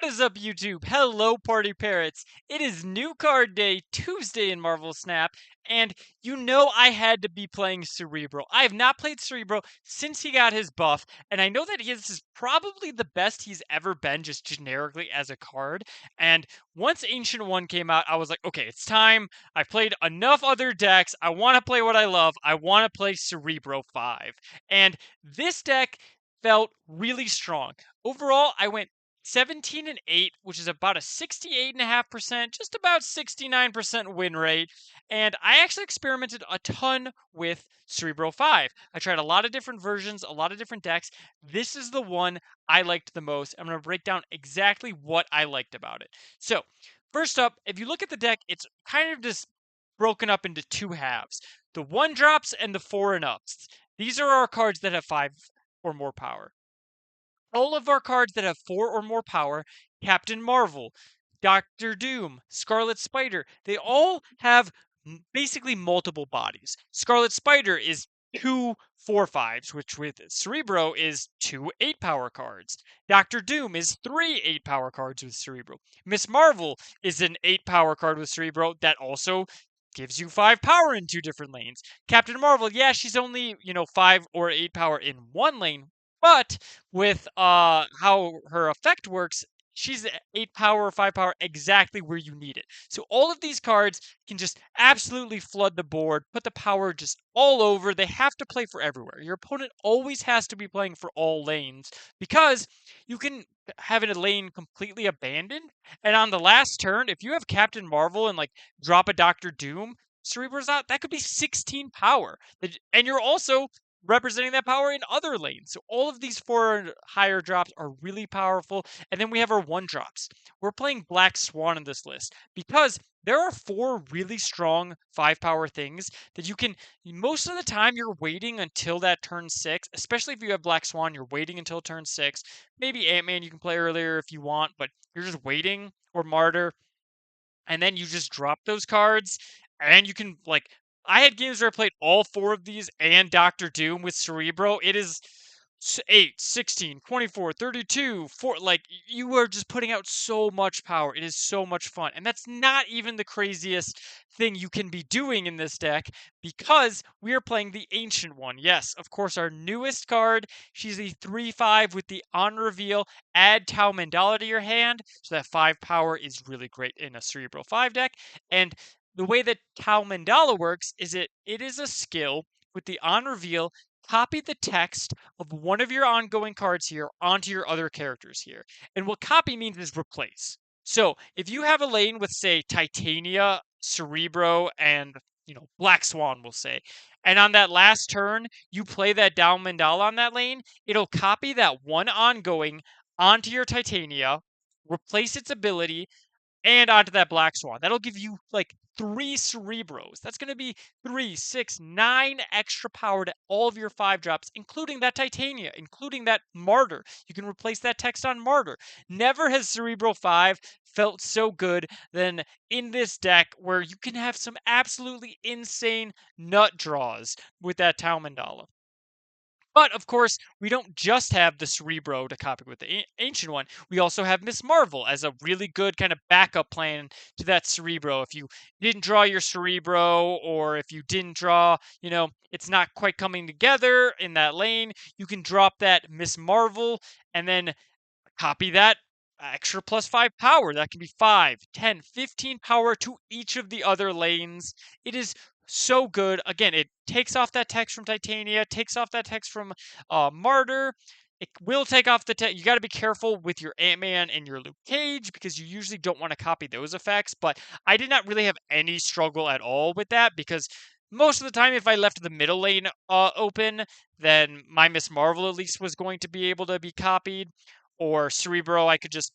What is up, YouTube? Hello, Party Parrots. It is new card day, Tuesday in Marvel Snap, and you know I had to be playing Cerebro. I have not played Cerebro since he got his buff, and I know that this is probably the best he's ever been just generically as a card. And once Ancient One came out, I was like, okay, it's time. I've played enough other decks. I want to play what I love. I want to play Cerebro 5. And this deck felt really strong. Overall, I went 17 and 8, which is about a 68.5%, just about 69% win rate. And I actually experimented a ton with Cerebro 5. I tried a lot of different versions, a lot of different decks. This is the one I liked the most. I'm going to break down exactly what I liked about it. So, first up, if you look at the deck, it's kind of just broken up into two halves, the 1-drops and the 4 and ups. These are our cards that have 5 or more power. All of our cards that have 4 or more power, Captain Marvel, Doctor Doom, Scarlet Spider, they all have basically multiple bodies. Scarlet Spider is 2 4/5s, which with Cerebro is 2 8-power cards. Doctor Doom is 3 8-power cards with Cerebro. Miss Marvel is an 8-power card with Cerebro that also gives you 5 power in 2 different lanes. Captain Marvel, yeah, she's only, 5 or 8 power in one lane, but with how her effect works, she's 8 power or 5 power exactly where you need it. So all of these cards can just absolutely flood the board, put the power just all over. They have to play for everywhere. Your opponent always has to be playing for all lanes because you can have a lane completely abandoned. And on the last turn, if you have Captain Marvel and like drop a Doctor Doom, Cerebro's out, that could be 16 power. And you're also representing that power in other lanes. So all of these 4 higher drops are really powerful. And then we have our 1-drops. We're playing Black Swan in this list because there are 4 really strong 5-power things that you can, most of the time you're waiting until that turn 6, especially if you have Black Swan, you're waiting until turn 6. Maybe Ant-Man you can play earlier if you want, but you're just waiting, or Martyr, and then you just drop those cards, and you can, like, I had games where I played all 4 of these and Doctor Doom with Cerebro. It is 8, 16, 24, 32, 4. Like, you are just putting out so much power. It is so much fun. And that's not even the craziest thing you can be doing in this deck because we are playing the Ancient One. Yes, of course, our newest card. She's a 3/5 with the on reveal. Add Tau Mandala to your hand. So that 5 power is really great in a Cerebro 5 deck. And the way that Tau Mandala works is it is a skill with the on reveal. Copy the text of one of your ongoing cards here onto your other characters here. And what copy means is replace. So if you have a lane with, say, Titania, Cerebro, and Black Swan, we'll say, and on that last turn you play that down Mandala on that lane, it'll copy that one ongoing onto your Titania, replace its ability, and onto that Black Swan. That'll give you like 3 Cerebros. That's going to be 3, 6, 9 extra power to all of your 5-drops, including that Titania, including that Martyr. You can replace that text on Martyr. Never has Cerebro 5 felt so good than in this deck where you can have some absolutely insane nut draws with that Tau Mandala. But of course, we don't just have the Cerebro to copy with the Ancient One. We also have Miss Marvel as a really good kind of backup plan to that Cerebro. If you didn't draw your Cerebro, or if you didn't draw, it's not quite coming together in that lane, you can drop that Miss Marvel and then copy that extra +5 power. That can be 5, 10, 15 power to each of the other lanes. It is so good. Again, it takes off that text from Titania, takes off that text from Martyr. It will take off the text. You got to be careful with your Ant-Man and your Luke Cage because you usually don't want to copy those effects. But I did not really have any struggle at all with that because most of the time, if I left the middle lane open, then my Miss Marvel at least was going to be able to be copied. Or Cerebro, I could just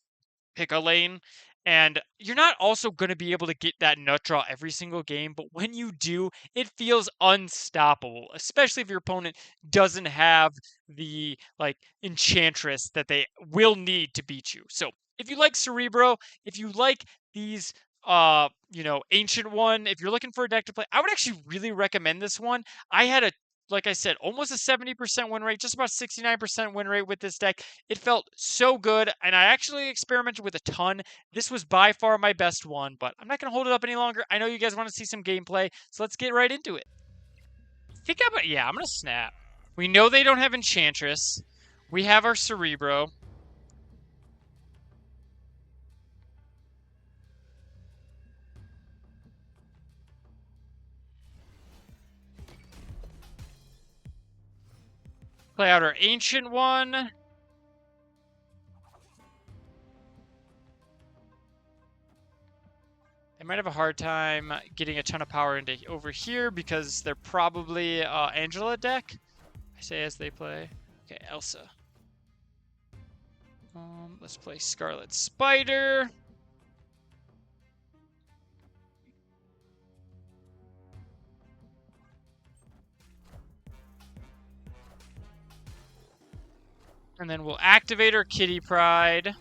pick a lane. And you're not also going to be able to get that nut draw every single game, but when you do, it feels unstoppable, especially if your opponent doesn't have the enchantress that they will need to beat you. So if you like Cerebro, if you like these Ancient One, if you're looking for a deck to play, I would actually really recommend this one. I had a like I said, almost a 70% win rate, just about 69% win rate with this deck. It felt so good, and I actually experimented with a ton. This was by far my best one, but I'm not going to hold it up any longer. I know you guys want to see some gameplay, so let's get right into it. I'm going to snap. We know they don't have Enchantress. We have our Cerebro. Play out our Ancient one. They might have a hard time getting a ton of power into over here because they're probably Angela deck. I say as they play. Okay, Elsa. Let's play Scarlet Spider. And then we'll activate our Kitty Pryde.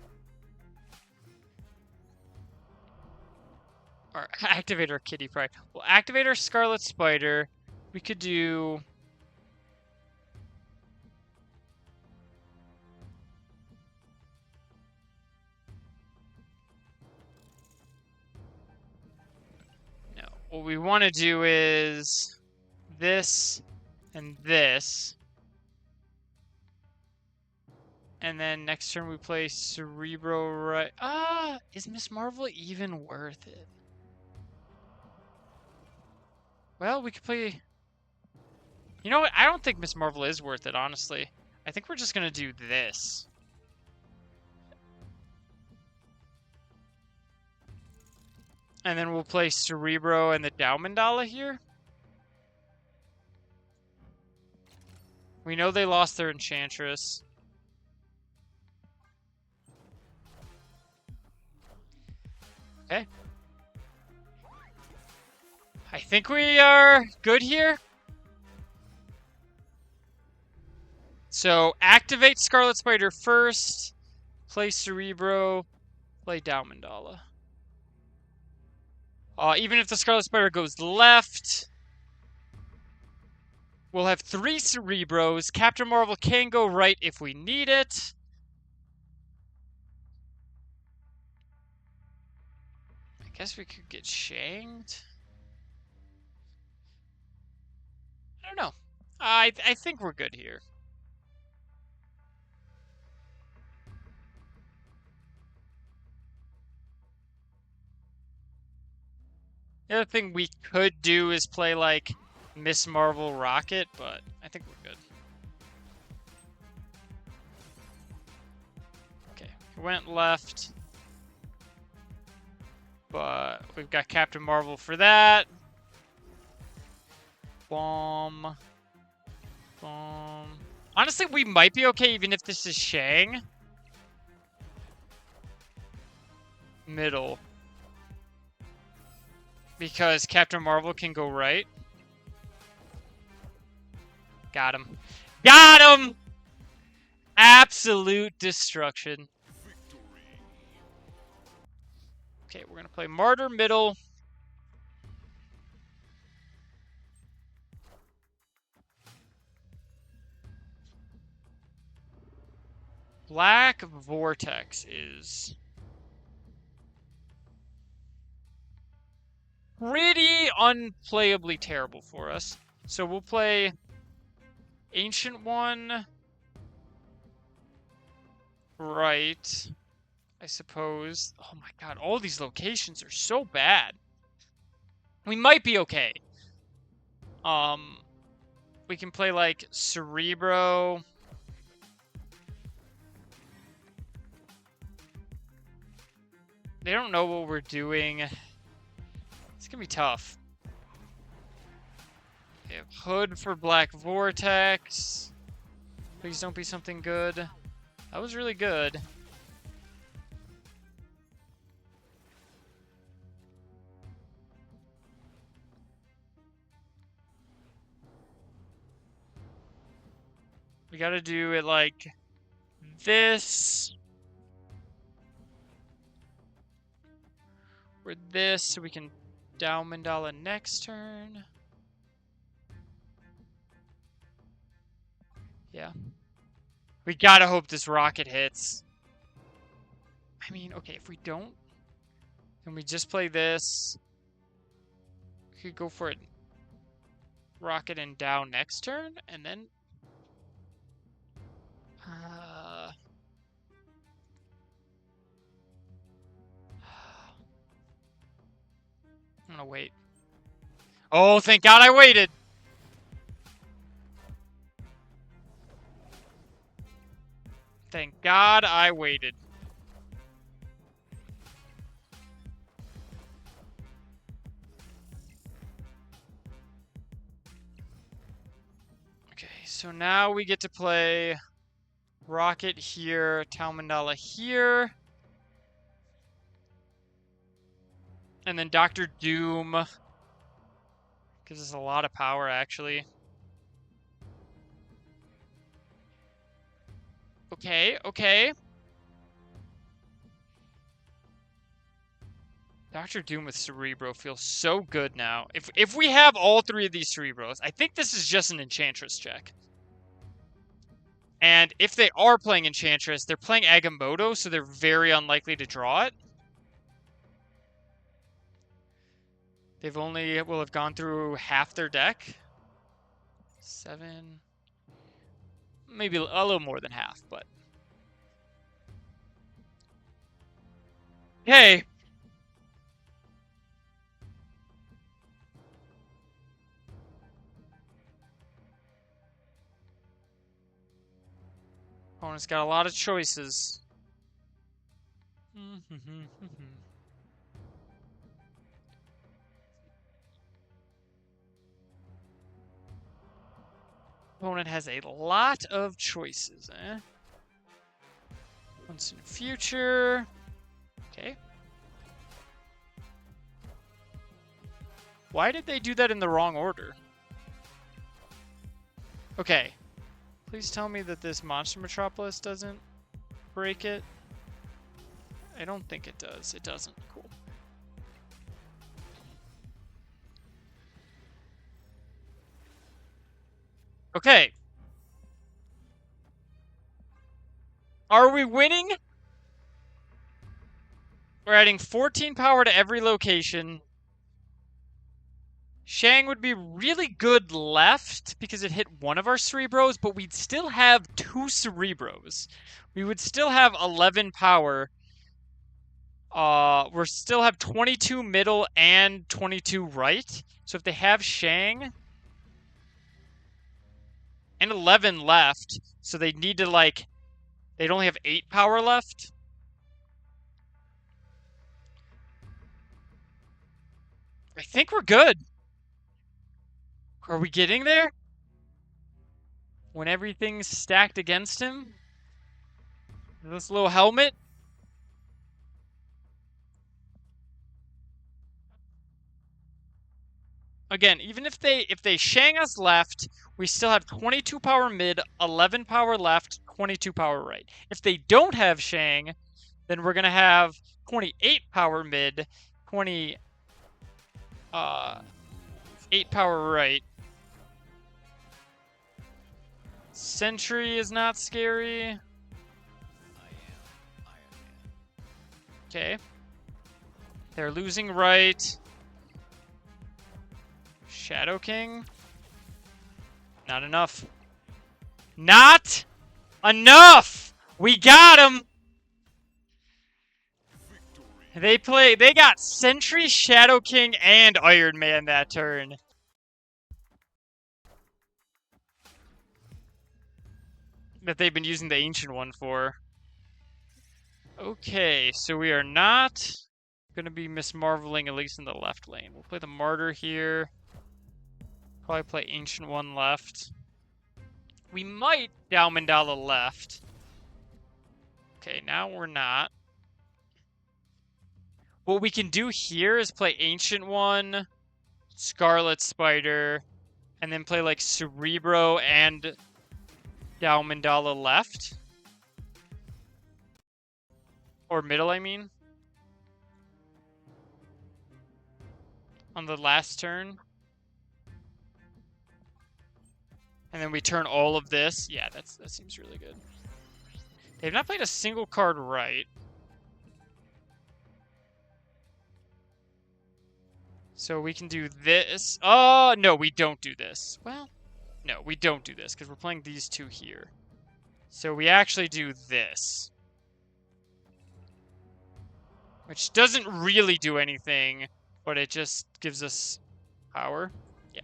Or activate our Kitty Pryde. We'll activate our Scarlet Spider. We could do... No. What we want to do is this and this. And then next turn we play Cerebro right... is Miss Marvel even worth it? Well, we could play... You know what? I don't think Miss Marvel is worth it, honestly. I think we're just going to do this. And then we'll play Cerebro and the Mandala here. We know they lost their Enchantress. Okay. I think we are good here. So activate Scarlet Spider first. Play Cerebro. Play Mandala. Even if the Scarlet Spider goes left, we'll have 3 Cerebros. Captain Marvel can go right if we need it. I guess we could get Shanged. I don't know. I think we're good here. The other thing we could do is play like Miss Marvel Rocket, but I think we're good. Okay, we went left. But we've got Captain Marvel for that. Bomb. Bomb. Honestly, we might be okay even if this is Shang. Middle. Because Captain Marvel can go right. Got him. Got him! Absolute destruction. Okay, we're going to play Martyr middle. Black Vortex is pretty unplayably terrible for us. So we'll play Ancient one right, I suppose. Oh my god, all these locations are so bad. We might be okay. We can play like Cerebro. They don't know what we're doing. It's gonna be tough. We have Hood for Black Vortex. Please don't be something good. That was really good. We gotta do it like this. Or this, so we can down Mandala next turn. Yeah. We gotta hope this rocket hits. I mean, okay, if we don't, can we just play this? We could go for it. Rocket and down next turn, and then... I'm gonna wait. Oh, thank God I waited! Thank God I waited. Okay, so now we get to play Rocket here, Tau Mandala here. And then Dr. Doom gives us a lot of power, actually. Okay, okay. Dr. Doom with Cerebro feels so good now. If we have all three of these Cerebros, I think this is just an Enchantress check. And if they are playing Enchantress, they're playing Agamotto, so they're very unlikely to draw it. They've only will have gone through half their deck. 7. Maybe a little more than half, but... Hey! Opponent's got a lot of choices. Opponent has a lot of choices, eh? Once in future. Okay. Why did they do that in the wrong order? Okay. Please tell me that this Monster Metropolis doesn't break it. I don't think it does. It doesn't. Cool. Okay. Are we winning? We're adding 14 power to every location. Shang would be really good left because it hit one of our Cerebros, but we'd still have 2 Cerebros. We would still have 11 power. We still have 22 middle and 22 right. So if they have Shang and 11 left, so they need to like, they'd only have 8 power left. I think we're good. Are we getting there? When everything's stacked against him? This little helmet? Again, even if they Shang us left, we still have 22 power mid, 11 power left, 22 power right. If they don't have Shang, then we're gonna have 28 power mid, 8 power right. Sentry is not scary. Okay. They're losing right. Shadow King. Not enough. Not enough! We got him! They got Sentry, Shadow King, and Iron Man that turn. That they've been using the Ancient One for. Okay, so we are not gonna be Miss Marveling, at least in the left lane. We'll play the Martyr here. Probably play Ancient One left. We might Dao Mandala left. Okay, now we're not. What we can do here is play Ancient One, Scarlet Spider, and then play like Cerebro and Dao Mandala left. Or middle, I mean. On the last turn. And then we turn all of this. Yeah, that seems really good. They've not played a single card right. So we can do this. Oh, no, we don't do this. Well, no, we don't do this because we're playing these two here. So we actually do this. Which doesn't really do anything, but it just gives us power. Yeah.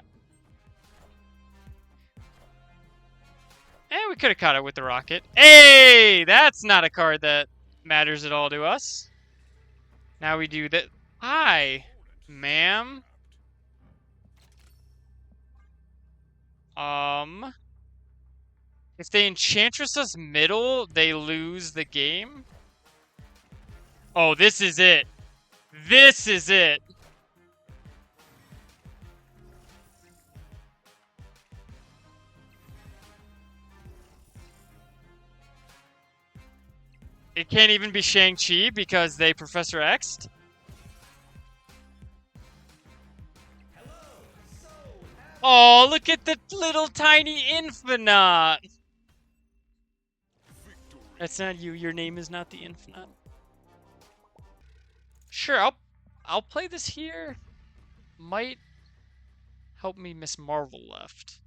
And we could have caught it with the rocket. Hey, that's not a card that matters at all to us. Now we do that. Hi, ma'am. If they Enchantress us middle, they lose the game. Oh, this is it. This is it. It can't even be Shang-Chi because they Professor X'd. Oh, look at the little tiny Infinite. That's not you. Your name is not the Infinite. Sure, I'll play this here. Might help me Miss Marvel left.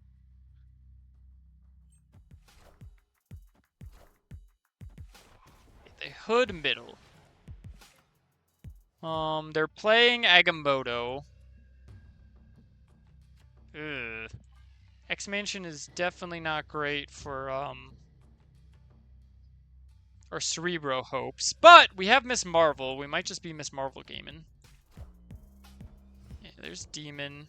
The Hood middle. They're playing Agamotto. Ugh. X-Mansion is definitely not great for our Cerebro hopes. But we have Miss Marvel. We might just be Miss Marvel gaming. Yeah, there's Demon.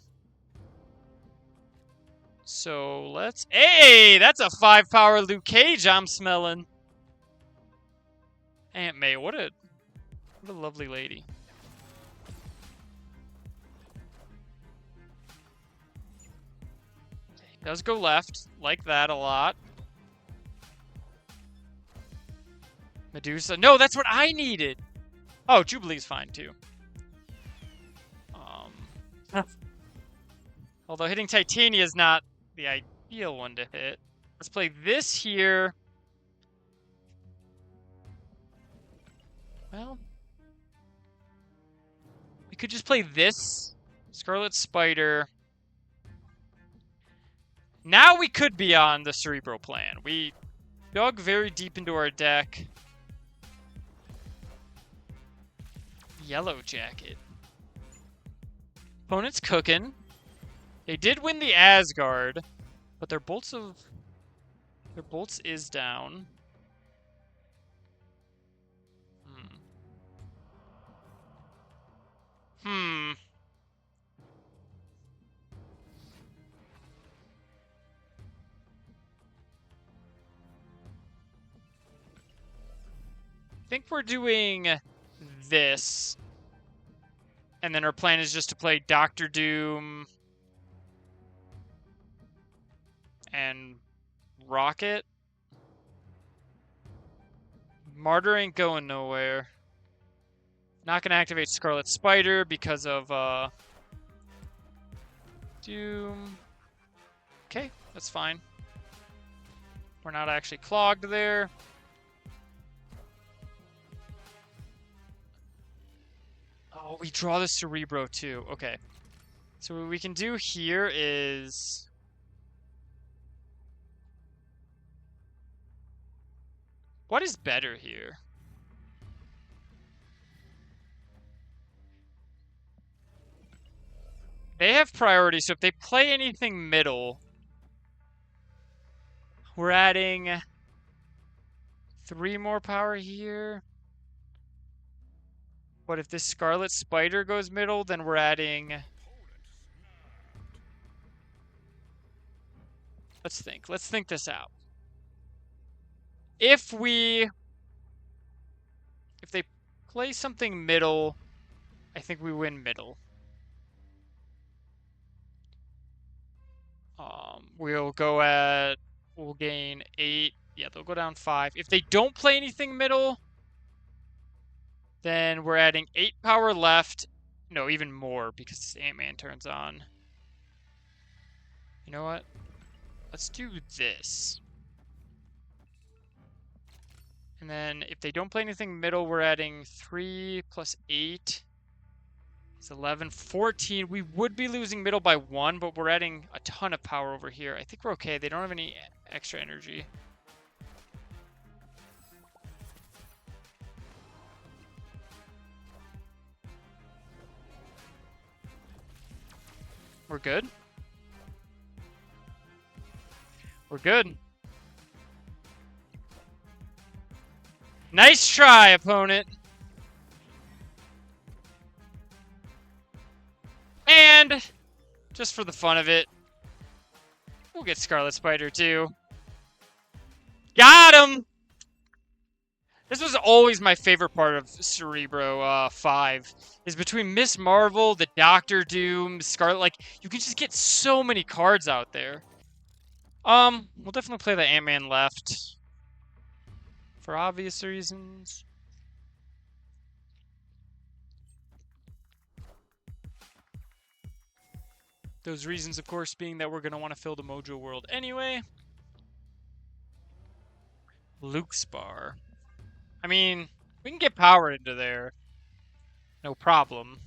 So let's... Hey! That's a 5-power Luke Cage I'm smelling. Aunt May, what a lovely lady. Does go left, like that a lot. Medusa. No, that's what I needed! Oh, Jubilee's fine, too. Although hitting Titania is not the ideal one to hit. Let's play this here. Well, we could just play this. Scarlet Spider. Now we could be on the Cerebro plan. We dug very deep into our deck. Yellow Jacket. Opponent's cooking. They did win the Asgard, but their bolts is down. I think we're doing this. And then our plan is just to play Doctor Doom and Rocket. Martyr ain't going nowhere. Not gonna activate Scarlet Spider because of Doom. Okay, that's fine. We're not actually clogged there. Oh, we draw the Cerebro too. Okay. So what we can do here is... What is better here? They have priority, so if they play anything middle, we're adding 3 more power here. But if this Scarlet Spider goes middle, then we're adding... Let's think. Let's think this out. If they play something middle, I think we win middle. We'll gain 8. Yeah, they'll go down 5. If they don't play anything middle, then we're adding 8 power left. No, even more because Ant-Man turns on. You know what? let's do this. And then if they don't play anything middle, we're adding 3 plus 8 is 11, 14. We would be losing middle by 1, but we're adding a ton of power over here. I think we're okay. They don't have any extra energy. We're good. We're good. Nice try, opponent. And just for the fun of it, we'll get Scarlet Spider too. Got him! This was always my favorite part of Cerebro 5. Is between Miss Marvel, the Doctor Doom, Scarlet, like, you can just get so many cards out there. We'll definitely play the Ant-Man left. For obvious reasons. Those reasons, of course, being that we're going to want to fill the Mojo World anyway. Luke's Bar. I mean, we can get power into there. No problem.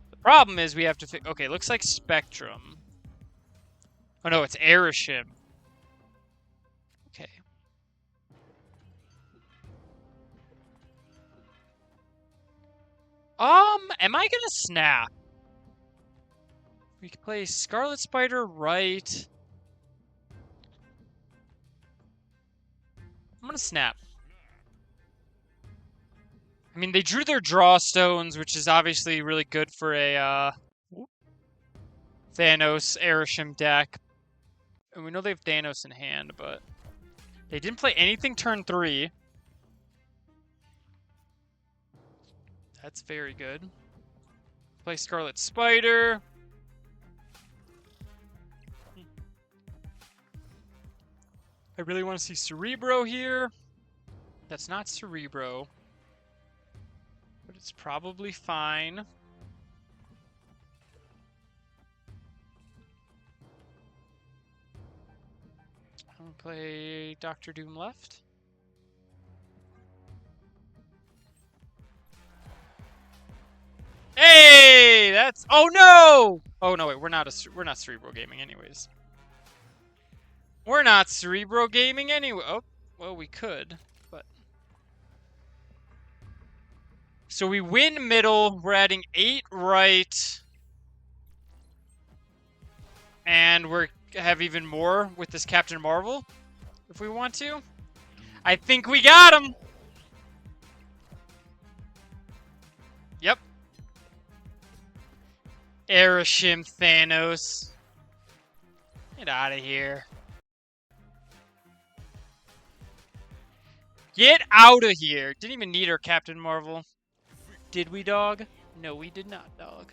The problem is we have to... Okay, looks like Spectrum. Oh no, it's Arishem. Okay. Am I gonna snap? We can play Scarlet Spider right. I'm gonna snap. I mean, they drew their draw stones, which is obviously really good for a Thanos Arishem deck. And we know they have Thanos in hand, but they didn't play anything turn 3. That's very good. Play Scarlet Spider. I really want to see Cerebro here. That's not Cerebro. But it's probably fine. I'm going to play Doctor Doom left. Hey, that's... Oh no! Oh no, wait, we're not Cerebro Gaming anyways. We're not Cerebro Gaming anyway. Oh, well, we could, but... So we win middle. We're adding 8 right. And we have even more with this Captain Marvel, if we want to. I think we got him! Yep. Arishem Thanos. Get out of here. Get out of here! Didn't even need our Captain Marvel. Did we, dog? No, we did not, dog.